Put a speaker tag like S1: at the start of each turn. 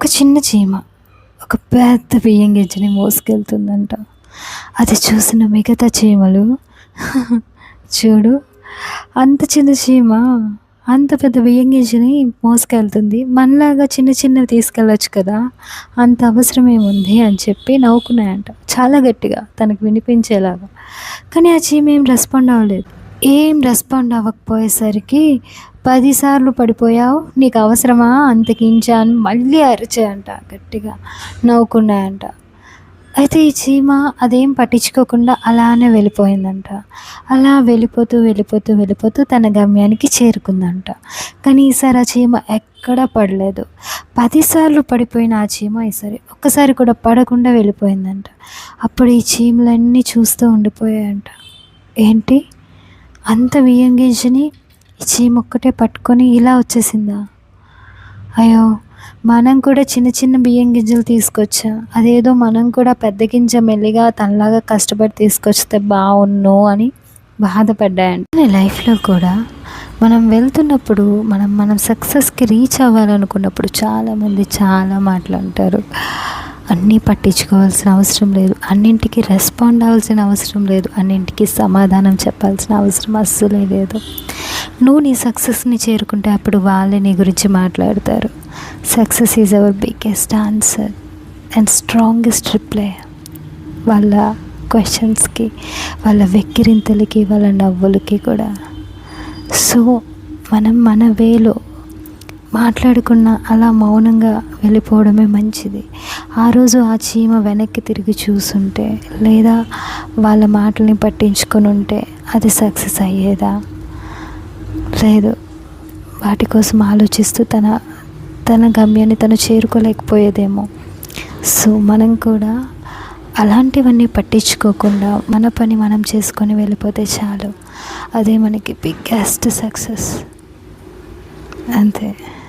S1: ఒక చిన్న చీమ ఒక పెద్ద బియ్యం గింజని మోసుకెళ్తుందంట. అది చూసిన మిగతా చీమలు చూడు, అంత చిన్న చీమ అంత పెద్ద బియ్యం గింజని మోసుకెళ్తుంది, మనలాగా చిన్న చిన్నవి తీసుకెళ్ళొచ్చు కదా, అంత అవసరం ఏముంది అని చెప్పి నవ్వుకున్నాయంట చాలా గట్టిగా తనకు వినిపించేలాగా. కానీ ఆ చీమ ఏం రెస్పాండ్ అవ్వకపోయేసరికి 10 సార్లు పడిపోయావు, నీకు అవసరమా అంతకించా అని మళ్ళీ అరిచాయంట గట్టిగా, నవ్వుకున్నాయంట. అయితే ఈ చీమ అదేం పట్టించుకోకుండా అలానే వెళ్ళిపోయిందంట. అలా వెళ్ళిపోతూ తన గమ్యానికి చేరుకుందంట. కానీ ఈసారి ఆ చీమ ఎక్కడా పడలేదు. 10 సార్లు పడిపోయిన ఆ చీమ ఈసారి ఒక్కసారి కూడా పడకుండా వెళ్ళిపోయిందంట. అప్పుడు ఈ చీమలన్నీ చూస్తూ ఉండిపోయాయంట. ఏంటి, అంత బియ్యం గింజని ఈ చీమ ఒక్కటే పట్టుకొని ఇలా వచ్చేసిందా? అయ్యో, మనం కూడా చిన్న చిన్న బియ్యం గింజలు తీసుకొచ్చా, అదేదో మనం కూడా పెద్ద గింజ మెల్లిగా తనలాగా కష్టపడి తీసుకొస్తే బాగున్ను అని బాధపడ్డాయంట. లైఫ్లో కూడా మనం వెళ్తున్నప్పుడు మనం సక్సెస్కి రీచ్ అవ్వాలనుకున్నప్పుడు చాలామంది చాలా మాటలు అంటారు. అన్నీ పట్టించుకోవాల్సిన అవసరం లేదు, అన్నింటికి రెస్పాండ్ అవ్వాల్సిన అవసరం లేదు, అన్నింటికి సమాధానం చెప్పాల్సిన అవసరం అస్సలే లేదు. నువ్వు నీ సక్సెస్ని చేరుకుంటే అప్పుడు వాళ్ళే నీ గురించి మాట్లాడతారు. Success is our biggest answer and strongest reply. వాళ్ళ క్వశ్చన్స్కి, వాళ్ళ వెక్కిరింతలకి, వాళ్ళ నవ్వులకి కూడా. సో మనం మన వేలో మాట్లాడుకున్న అలా మౌనంగా వెళ్ళిపోవడమే మంచిది. ఆ రోజు ఆ చీమ వెనక్కి తిరిగి చూసుంటే, లేదా వాళ్ళ మాటల్ని పట్టించుకొని ఉంటే అది సక్సెస్ అయ్యేదా? లేదు. వాటి కోసం ఆలోచిస్తూ తన గమ్యాన్ని తను చేరుకోలేకపోయేదేమో. సో మనం కూడా అలాంటివన్నీ పట్టించుకోకుండా మన పని మనం చేసుకొని వెళ్ళిపోతే చాలు. అదే మనకి బిగ్గెస్ట్ సక్సెస్. అంతే.